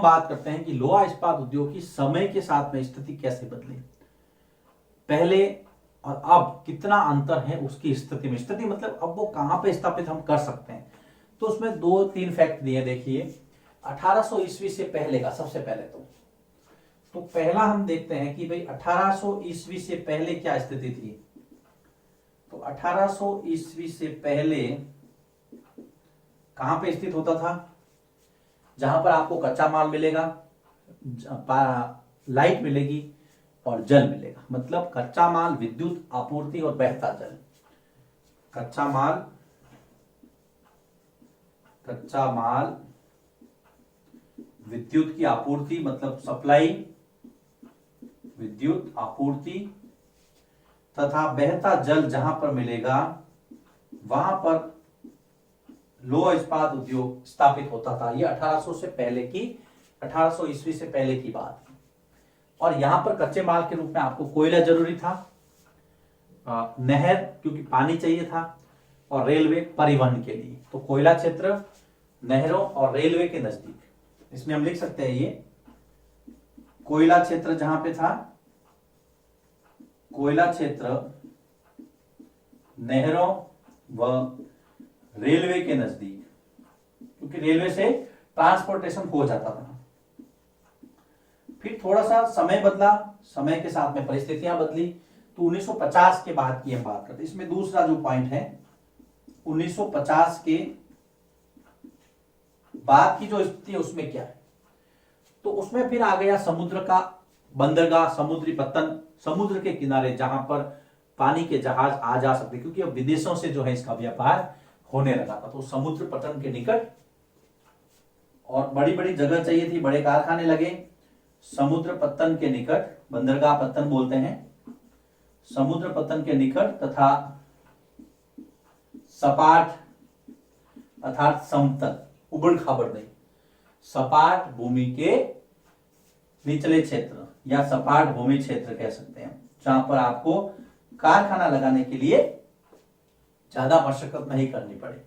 बात करते हैं कि लोहा इस्पात उद्योग की समय के साथ में स्थिति कैसे बदली, पहले और अब कितना अंतर है उसकी स्थिति में। स्थिति मतलब अब वो कहां पे स्थापित हम कर सकते हैं। तो उसमें 2-3 फैक्ट दिए। देखिए 1800 ईस्वी से पहले का, सबसे पहले तो पहला हम देखते हैं कि भाई 1800 ईस्वी से पहले क्या स्थिति थी। तो 1800 ईस्वी से पहले कहां पे स्थित होता था, जहां पर आपको कच्चा माल मिलेगा, लाइट मिलेगी और जल मिलेगा। मतलब कच्चा माल, विद्युत आपूर्ति और बहता जल। कच्चा माल, विद्युत की आपूर्ति मतलब सप्लाई, विद्युत आपूर्ति तथा बहता जल जहां पर मिलेगा वहां पर लोहा इस्पात उद्योग स्थापित होता था। ये 1800 से पहले की, 1800 ईस्वी से पहले की बात है। और यहां पर कच्चे माल के रूप में आपको कोयला जरूरी था, नहर क्योंकि पानी चाहिए था, और रेलवे परिवहन के लिए। तो कोयला क्षेत्र नहरों और रेलवे के नजदीक, इसमें हम लिख सकते हैं ये कोयला क्षेत्र जहां पे था, कोयला क्षेत्र नहरों व रेलवे के नजदीक, क्योंकि रेलवे से ट्रांसपोर्टेशन हो जाता था। फिर थोड़ा सा समय बदला, समय के साथ में परिस्थितियां बदली। तो 1950 के बाद की हम बात करते हैं। इसमें दूसरा जो पॉइंट है, 1950 के बाद की जो स्थिति है उसमें क्या है। तो उसमें फिर आ गया समुद्र का बंदरगाह, समुद्री पत्तन, समुद्र के किनारे जहां पर पानी के जहाज आ जा सकते, क्योंकि अब विदेशों से जो है इसका व्यापार होने लगा था। तो समुद्र पत्तन के निकट, और बड़ी बड़ी जगह चाहिए थी, बड़े कारखाने लगे। समुद्र पत्तन के निकट, बंदरगाह पत्तन बोलते हैं, समुद्र पत्तन के निकट तथा सपाट अर्थात समतल, उबड़ खाबड़ नहीं, सपाट भूमि के निचले क्षेत्र या सपाट भूमि क्षेत्र कह सकते हैं, जहां पर आपको कारखाना लगाने के लिए ज्यादा मशक्कत नहीं करनी पड़े।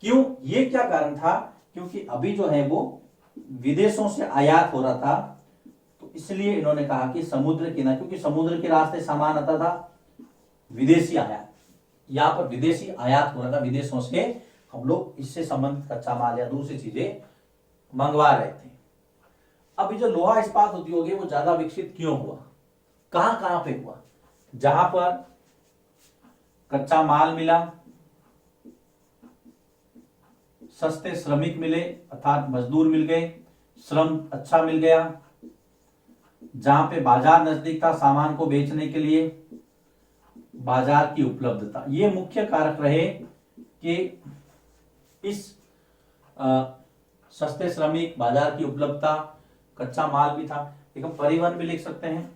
क्यों, ये क्या कारण था, क्योंकि अभी जो है वो विदेशों से आयात हो रहा था। तो इसलिए इन्होंने कहा कि समुद्र किनारे, क्योंकि समुद्र के रास्ते सामान आता था, विदेशी आयात, यहां पर विदेशी आयात हो रहा था, विदेशों से हम लोग इससे संबंधित कच्चा माल या दूसरी चीजें मंगवा रहे थे। अभी जो लोहा इस्पात उद्योग है वो ज्यादा विकसित क्यों हुआ, कहां कहां पे हुआ, जहां पर कच्चा माल मिला, सस्ते श्रमिक मिले अर्थात मजदूर मिल गए, श्रम अच्छा मिल गया, जहां पे बाजार नजदीक था सामान को बेचने के लिए, बाजार की उपलब्धता, ये मुख्य कारक रहे कि इस सस्ते श्रमिक, बाजार की उपलब्धता, कच्चा माल भी था। एक हम परिवहन भी लिख सकते हैं,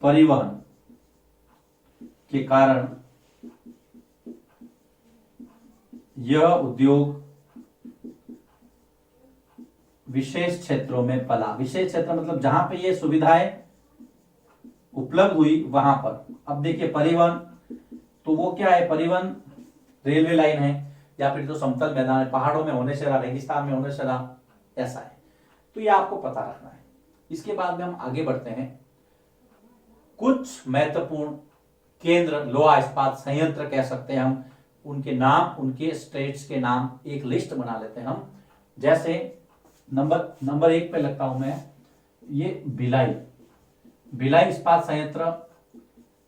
परिवहन के कारण यह उद्योग विशेष क्षेत्रों में पला। विशेष क्षेत्र मतलब जहां पे ये सुविधाएं उपलब्ध हुई वहां पर। अब देखिए परिवहन, तो वो क्या है, परिवहन रेलवे लाइन है, या फिर जो समतल मैदान है, पहाड़ों में होने से रहा, रेगिस्तान में होने से रहा, ऐसा है। तो ये आपको पता रखना है। इसके बाद में हम आगे बढ़ते हैं। कुछ महत्वपूर्ण केंद्र, लोहा इस्पात संयंत्र कह सकते हैं हम, उनके नाम, उनके स्टेट्स के नाम, एक लिस्ट बना लेते हैं हम। जैसे नंबर 1 पे लगता हूं मैं, ये भिलाई इस्पात संयंत्र,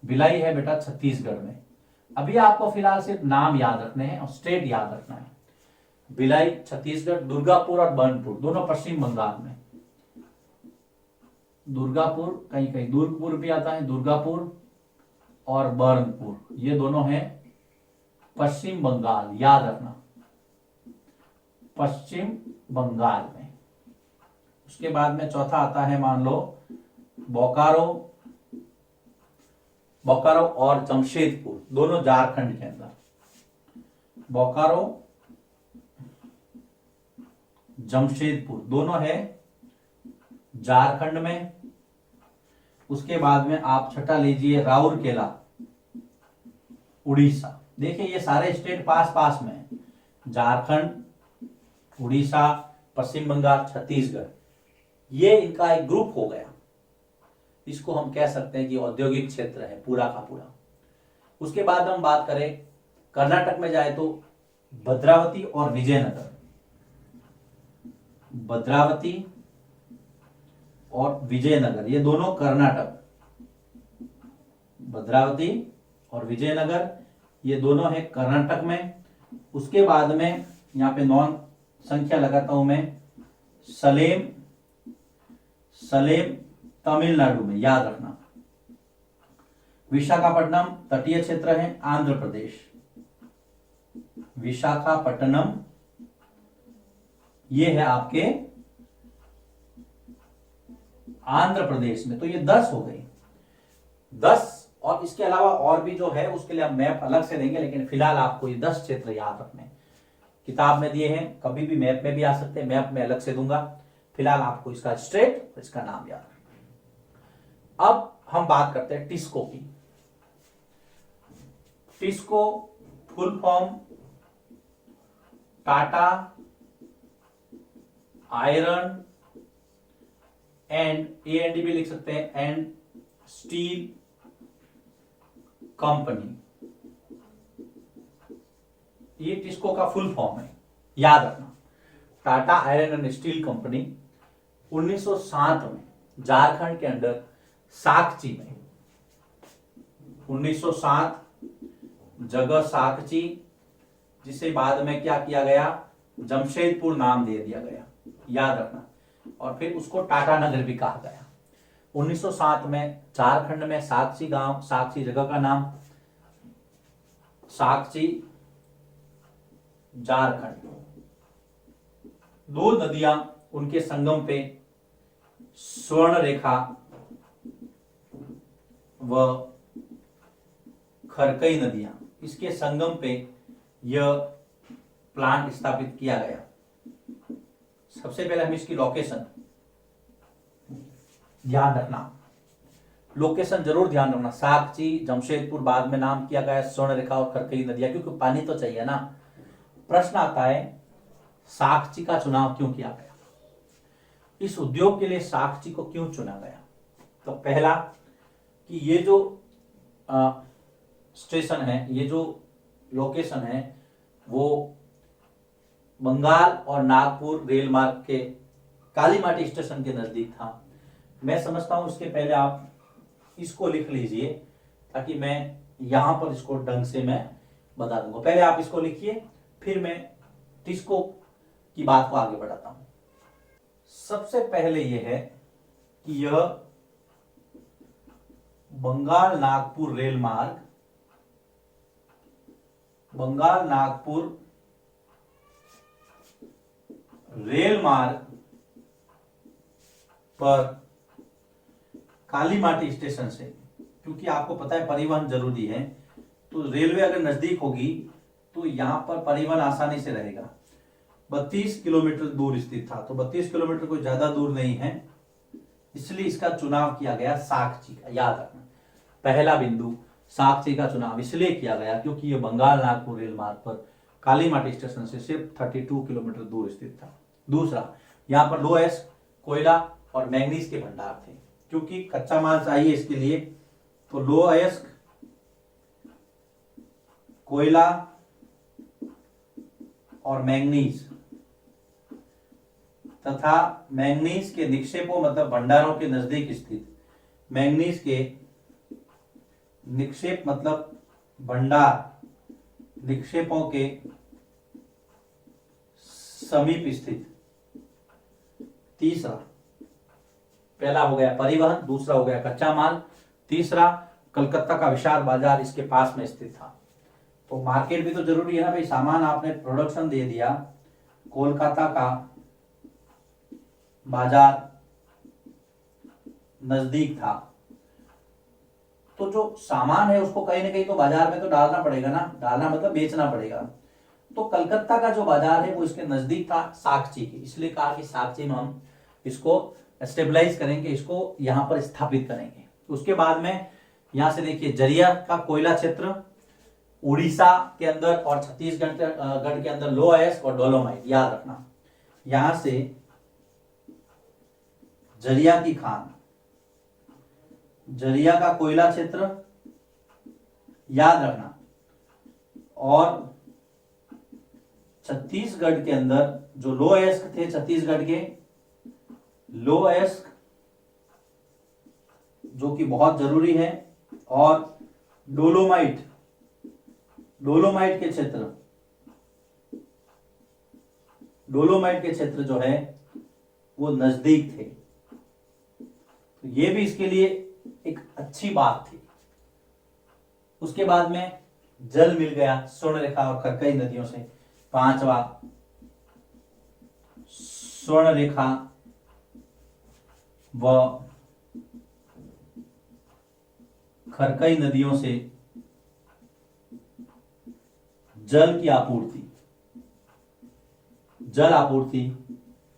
भिलाई है बेटा छत्तीसगढ़ में। अभी आपको फिलहाल सिर्फ नाम याद रखने हैं और स्टेट याद रखना है। भिलाई छत्तीसगढ़, दुर्गापुर और बर्नपुर दोनों पश्चिम बंगाल में। दुर्गापुर, कहीं कहीं दुर्गपुर भी आता है, दुर्गापुर और बर्नपुर, ये दोनों हैं पश्चिम बंगाल, याद रखना, पश्चिम बंगाल में। उसके बाद में चौथा आता है, मान लो बोकारो और जमशेदपुर, दोनों झारखंड के अंदर। बोकारो, जमशेदपुर दोनों है झारखंड में। उसके बाद में आप छठा लीजिए राउरकेला, उड़ीसा। देखिए ये सारे स्टेट पास पास में है, झारखंड, उड़ीसा, पश्चिम बंगाल, छत्तीसगढ़, ये इनका एक ग्रुप हो गया। इसको हम कह सकते हैं कि औद्योगिक क्षेत्र है पूरा का पूरा। उसके बाद हम बात करें कर्नाटक में जाए तो भद्रावती और विजयनगर, भद्रावती और विजयनगर ये दोनों कर्नाटक, भद्रावती और विजयनगर ये दोनों है कर्नाटक में। उसके बाद में यहां पे नॉन संख्या लगाता हूं मैं, सलेम, सलेम तमिलनाडु में, याद रखना। विशाखापट्टनम तटीय क्षेत्र है आंध्र प्रदेश, विशाखापट्टनम ये है आपके आंध्र प्रदेश में। तो ये 10 हो गई, 10। और इसके अलावा और भी जो है उसके लिए हम मैप अलग से देंगे, लेकिन फिलहाल आपको ये 10 क्षेत्र याद रखने हैं। किताब में दिए हैं, कभी भी मैप में भी आ सकते हैं, मैप में अलग से दूंगा। फिलहाल आपको इसका स्टेट, इसका नाम याद रखना। अब हम बात करते हैं टिस्को की। TISCO full form Tata iron and A&D भी लिख सकते हैं, एंड स्टील कंपनी, ये टिस्को का फुल फॉर्म है, याद रखना। Tata iron and steel company 1907 में झारखंड के अंदर साकची में, 1907 जगह साकची, जिसे बाद में क्या किया गया, जमशेदपुर नाम दे दिया गया, याद रखना। और फिर उसको टाटा नगर भी कहा गया। 1907 में झारखंड में साकची गांव, साकची जगह का नाम, साकची झारखंड, दो नदियां उनके संगम पे स्वर्ण रेखा व खरकई नदियां, इसके संगम पे यह प्लांट स्थापित किया गया। सबसे पहले हम इसकी लोकेशन ध्यान रखना, लोकेशन जरूर ध्यान रखना। साकची, जमशेदपुर बाद में नाम किया गया, स्वर्ण रेखा और खरकई नदियां, क्योंकि पानी तो चाहिए ना। प्रश्न आता है साकची का चुनाव क्यों किया गया, इस उद्योग के लिए साकची को क्यों चुना गया। तो पहला कि ये जो स्टेशन है, ये जो लोकेशन है, वो बंगाल और नागपुर रेल मार्ग के कालीमाटी स्टेशन के नजदीक था। मैं समझता हूं इसके पहले आप इसको लिख लीजिए, ताकि मैं यहां पर इसको ढंग से मैं बता दूंगा। पहले आप इसको लिखिए, फिर मैं टिस्को की बात को आगे बढ़ाता हूं। सबसे पहले यह है कि यह बंगाल नागपुर रेल मार्ग, बंगाल नागपुर रेल मार्ग पर कालीमाटी स्टेशन से, क्योंकि आपको पता है परिवहन जरूरी है, तो रेलवे अगर नजदीक होगी तो यहां पर परिवहन आसानी से रहेगा। 32 किलोमीटर दूर स्थित था, तो 32 किलोमीटर कोई ज्यादा दूर नहीं है, इसलिए इसका चुनाव किया गया साकची का, याद रखना। पहला बिंदु, साकची का चुनाव इसलिए किया गया क्योंकि यह बंगाल नागपुर रेल मार्ग पर कालीमाटी स्टेशन से सिर्फ 32 किलोमीटर दूर स्थित था। दूसरा, यहां पर लो अयस्क कोयला और मैंगनीज के भंडार थे, क्योंकि कच्चा माल चाहिए इसके लिए, तो लो अयस्क कोयला और मैंगनीज तथा मैंगनीज के निक्षेपों, मतलब भंडारों के नजदीक स्थित, मैंगनीज के निक्षेप मतलब भंडार, निक्षेपों के समीप स्थित। तीसरा, पहला हो गया परिवहन, दूसरा हो गया कच्चा माल, तीसरा कलकत्ता का विशाल बाजार इसके पास में स्थित था। तो मार्केट भी तो जरूरी है ना भाई, सामान आपने प्रोडक्शन दे दिया, कोलकाता का बाजार नजदीक था, तो जो सामान है उसको कहीं ना कहीं तो बाजार में तो डालना पड़ेगा ना, डालना मतलब बेचना पड़ेगा। तो कलकत्ता का जो बाजार है वो इसके नजदीक था साकची के, इसलिए कहा कि साकची में हम इसको स्टेबलाइज करेंगे, इसको यहां पर स्थापित करेंगे। उसके बाद में यहां से देखिए जरिया का कोयला क्षेत्र, उड़ीसा के अंदर और छत्तीसगढ़ के अंदर लो अयस्क और डोलोमाइट, याद रखना। यहां से जरिया की खान, जरिया का कोयला क्षेत्र याद रखना, और छत्तीसगढ़ के अंदर जो लो अयस्क थे, छत्तीसगढ़ के लो अयस्क जो कि बहुत जरूरी है, और डोलोमाइट, डोलोमाइट के क्षेत्र, डोलोमाइट के क्षेत्र जो है वो नजदीक थे। तो ये भी इसके लिए एक अच्छी बात थी। उसके बाद में जल मिल गया स्वर्णरेखा और कई नदियों से। पांचवा, स्वर्णरेखा व खरकई नदियों से जल की आपूर्ति, जल आपूर्ति।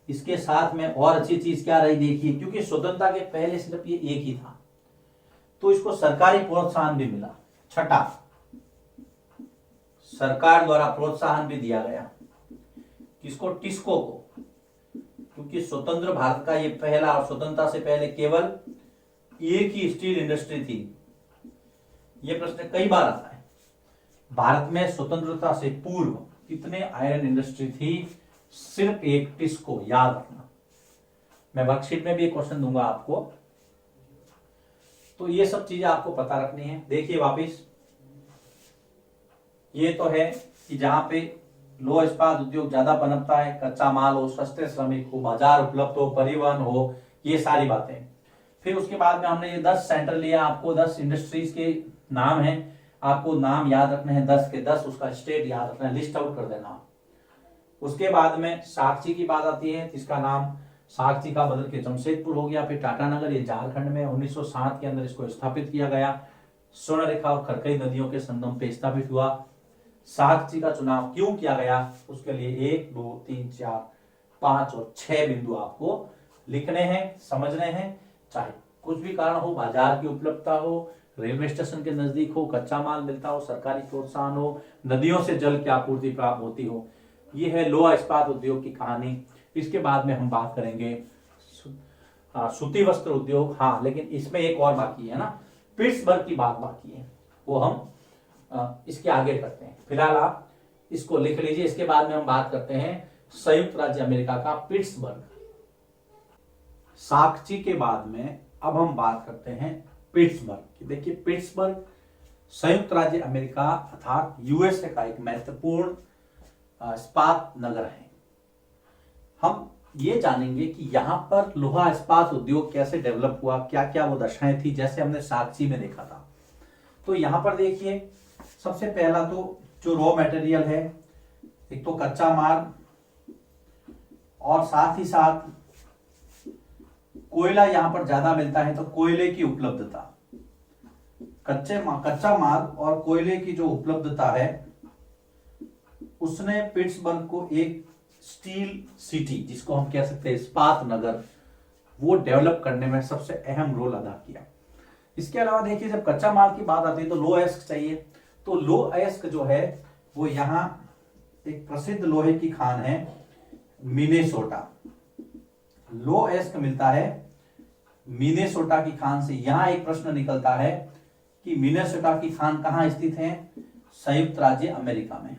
इसके साथ में और अच्छी चीज क्या रही देखिए, क्योंकि स्वतंत्रता के पहले सिर्फ ये एक ही था, तो इसको सरकारी प्रोत्साहन भी मिला। छठा, सरकार द्वारा प्रोत्साहन भी दिया गया किसको, टिस्को को, क्योंकि स्वतंत्र भारत का ये पहला, और स्वतंत्रता से पहले केवल एक ही स्टील इंडस्ट्री थी। ये प्रश्न कई बार आता है, भारत में स्वतंत्रता से पूर्व कितने आयरन इंडस्ट्री थी, सिर्फ एक, टिस्को, याद रखना। मैं वर्कशीट में भी एक क्वेश्चन दूंगा आपको, तो ये सब चीजें आपको पता रखनी है। देखिए वापिस, ये तो है कि जहां पे लो इस्पात उद्योग ज्यादा पनपता है, कच्चा माल हो, सस्ते श्रमिक हो, बाजार उपलब्ध हो, परिवहन हो, ये सारी बातें। फिर उसके बाद में हमने ये 10 सेंटर लिया, आपको 10 इंडस्ट्रीज के नाम है, आपको नाम याद रखने हैं 10 के 10, उसका स्टेट याद रखना है, लिस्ट आउट कर देना। उसके बाद में साक्षी की बात आती है, इसका नाम साक्षी का बदल के जमशेदपुर हो गया। फिर टाटानगर, ये झारखंड में 1907 के अंदर इसको स्थापित किया गया। स्वर्णरेखा और खरकई नदियों के संगम पे स्थापित हुआ। साक्षी का चुनाव क्यों किया गया, उसके लिए 1, 2, 3, 4, 5 और 6 बिंदु आपको लिखने हैं, समझने हैं। चाहे कुछ भी कारण हो, बाजार की उपलब्धता हो, रेलवे स्टेशन के नजदीक हो, कच्चा माल मिलता हो, सरकारी प्रोत्साहन हो, नदियों से जल की आपूर्ति प्राप्त होती हो। ये है लोहा इस्पात उद्योग की कहानी। इसके बाद में हम बात करेंगे सूती वस्त्र उद्योग। हाँ, लेकिन इसमें एक और बाकी है ना, पिट्सबर्ग की बात बाकी है, वो हम इसके आगे करते हैं। फिलहाल आप इसको लिख लीजिए। इसके बाद में हम बात करते हैं संयुक्त राज्य अमेरिका का पिट्सबर्ग। साक्षी के बाद में अब हम बात करते हैं पिट्सबर्ग की। देखिए, पिट्सबर्ग संयुक्त राज्य अमेरिका अर्थात यूएसए का एक महत्वपूर्ण इस्पात नगर है। हम ये जानेंगे कि यहां पर लोहा इस्पात उद्योग कैसे डेवलप हुआ, क्या क्या वो दशाएं थी, जैसे हमने साक्षी में देखा था। तो यहां पर देखिए, सबसे पहला तो जो रॉ मटेरियल है, एक तो कच्चा माल और साथ ही साथ कोयला यहां पर ज्यादा मिलता है, तो कोयले की उपलब्धता, कच्चा माल और कोयले की जो उपलब्धता है, उसने पिट्सबर्ग को एक स्टील सिटी, जिसको हम कह सकते हैं इस्पात नगर, वो डेवलप करने में सबसे अहम रोल अदा किया। इसके अलावा देखिए, जब कच्चा माल की बात आती है तो लो अयस्क चाहिए। तो लो अयस्क जो है वो यहाँ एक प्रसिद्ध लोहे की खान है मिनेसोटा। लो अयस्क मिलता है मिनेसोटा की खान से। यहां एक प्रश्न निकलता है कि मिनेसोटा की खान कहां स्थित है, संयुक्त राज्य अमेरिका में।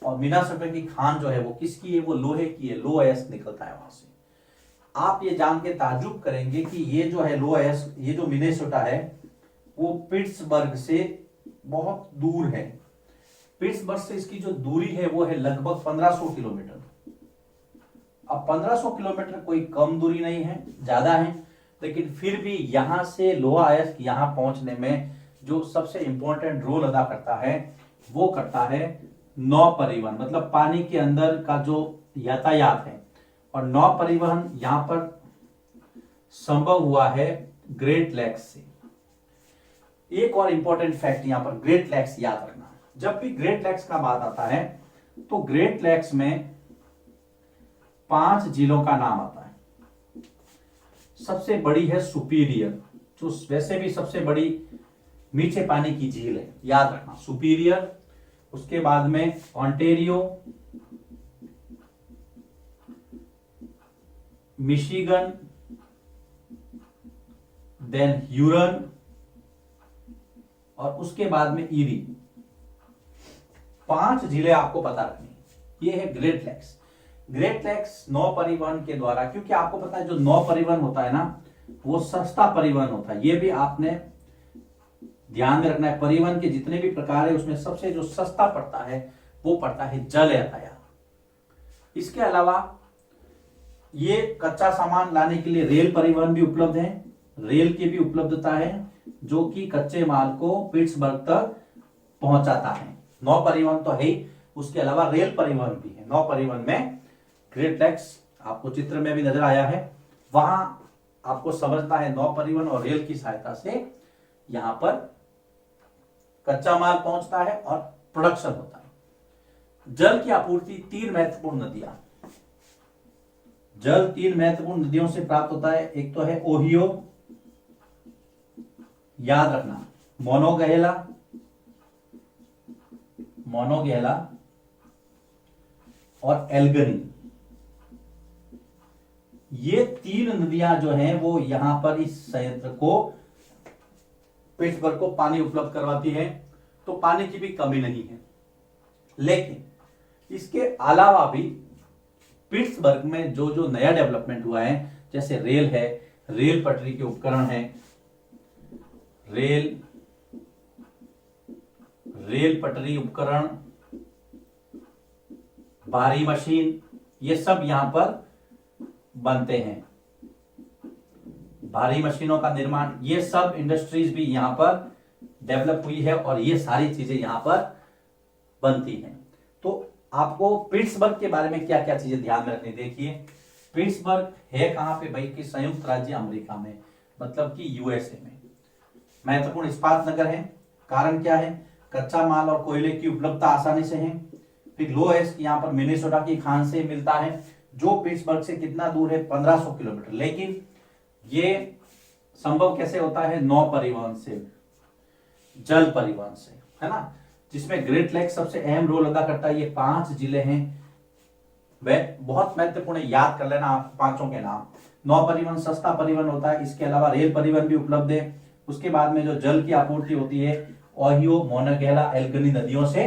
और मिनेसोटा की खान जो है वो किसकी है, वो लोहे की है, लो अयस्क निकलता है वहां से। आप ये जान के ताज्जुब करेंगे कि ये जो है लो अयस्क, ये जो मिनेसोटा है वो पिट्सबर्ग से बहुत दूर है। पिट्सबर्ग से इसकी जो दूरी है वो है लगभग 1500 किलोमीटर। अब 1500 किलोमीटर कोई कम दूरी नहीं है, ज्यादा है, लेकिन फिर भी यहां से लोहा अयस्क यहां पहुंचने में जो सबसे इंपॉर्टेंट रोल अदा करता है वो करता है नौ परिवहन, मतलब पानी के अंदर का जो यातायात है। और नौ परिवहन यहां पर संभव हुआ है ग्रेट लैक्स से। एक और इंपॉर्टेंट फैक्ट यहां पर, ग्रेट लैक्स याद रखना। जब भी ग्रेट लैक्स का बात आता है तो ग्रेट लैक्स में 5 झीलों का नाम आता है। सबसे बड़ी है सुपीरियर, जो वैसे भी सबसे बड़ी मीठे पानी की झील है, याद रखना सुपीरियर। उसके बाद में ऑन्टेरियो, मिशिगन, देन ह्यूरन, और उसके बाद में ईरी। 5 जिले आपको पता रखनी। ये है ग्रेट लेक्स। ग्रेट लेक्स नौ परिवहन के द्वारा, क्योंकि आपको पता है जो नौ परिवहन होता है ना, वो सस्ता परिवहन होता है। ये भी आपने ध्यान में रखना है। परिवहन के जितने भी प्रकार है उसमें सबसे जो सस्ता पड़ता है वो पड़ता है जल यातायात। इसके अलावा ये कच्चा सामान लाने के लिए रेल परिवहन भी उपलब्ध है। रेल की भी उपलब्धता है जो कि कच्चे माल को पिट्सबर्ग तक पहुंचाता है। नौ परिवहन तो है ही, उसके अलावा रेल परिवहन भी है। नौ परिवहन में ग्रेट लेक्स आपको चित्र में भी नजर आया है। वहां आपको समझना है नौ परिवहन और रेल की सहायता से यहां पर कच्चा माल पहुंचता है और प्रोडक्शन होता है। जल की आपूर्ति 3 महत्वपूर्ण नदियां, जल 3 महत्वपूर्ण नदियों से प्राप्त होता है। एक तो है ओहियो, याद रखना, मोनोगेला, और एल्गनी। ये 3 नदियां जो हैं वो यहां पर इस संयंत्र को, पिट्सबर्ग को पानी उपलब्ध करवाती है। तो पानी की भी कमी नहीं है। लेकिन इसके अलावा भी पिट्सबर्ग में जो जो नया डेवलपमेंट हुआ है, जैसे रेल है, रेल पटरी के उपकरण है, रेल पटरी उपकरण, भारी मशीन, ये सब यहां पर बनते हैं। भारी मशीनों का निर्माण, ये सब इंडस्ट्रीज भी यहां पर डेवलप हुई है और ये सारी चीजें यहां पर बनती हैं। तो आपको पिट्सबर्ग के बारे में क्या क्या चीजें ध्यान में रखनी। देखिए, पिट्सबर्ग है कहां पे भाई, कि संयुक्त राज्य अमेरिका में, मतलब कि यूएसए में। महत्वपूर्ण इस्पात नगर है। कारण क्या है, कच्चा माल और कोयले की उपलब्धता आसानी से है। फिर लोएस्ट यहाँ पर मिनेसोटा की खान से मिलता है, जो पिट्सबर्ग से कितना दूर है, 1500 किलोमीटर। लेकिन ये संभव कैसे होता है, नौ परिवहन से, जल परिवहन से, है ना, जिसमें ग्रेट लेक्स सबसे अहम रोल अदा करता है। ये 5 जिले हैं, वह बहुत महत्वपूर्ण, याद कर लेना आप पांचों के नाम। नौ परिवहन सस्ता परिवहन होता है। इसके अलावा रेल परिवहन भी उपलब्ध है। उसके बाद में जो जल की आपूर्ति होती है, ओहियो, मोनोगेला, एल्गनी नदियों से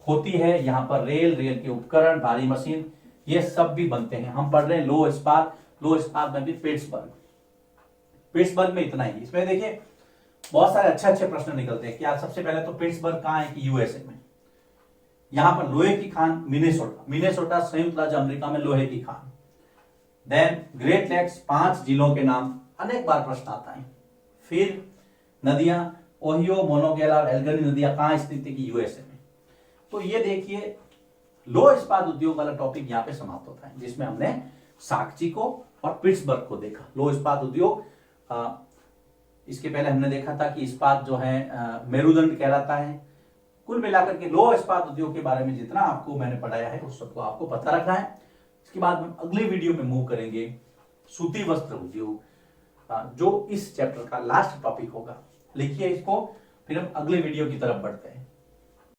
होती है। यहाँ पर रेल के उपकरण, भारी मशीन, ये सब भी बनते हैं। हम पढ़ रहे हैं लो इस्पात में भी पिट्सबर्ग में इतना ही। इसमें देखिए बहुत सारे अच्छे प्रश्न निकलते हैं। क्या सबसे पहले तो पिट्सबर्ग कहाँ है, कि यूएसए में। यहां पर लोहे की खान मिनेसोटा संयुक्त राज्य अमेरिका में लोहे की खान। देन ग्रेट लेक्स, 5 जिलों के नाम अनेक बार प्रश्न आता है। फिर नदियां, ओहियो, मोनोगेला और एल्गनी नदियां कहां स्थित है, कि यूएसए में। तो ये देखिए लो इस्पात उद्योग वाला टॉपिक यहाँ पे समाप्त होता है, जिसमें हमने साक्ची को और पिट्सबर्ग को देखा। लो इस्पात उद्योग, इसके पहले हमने देखा था कि इस्पात जो है मेरुदंड कहलाता है। कुल मिलाकर के लो इस्पात उद्योग के बारे में जितना आपको मैंने पढ़ाया है उस सबको आपको पता रखना है। इसके बाद हम अगले वीडियो में मूव करेंगे सूती वस्त्र उद्योग, जो इस चैप्टर का लास्ट टॉपिक होगा। लिखिए इसको, फिर हम अगले वीडियो की तरफ बढ़ते हैं।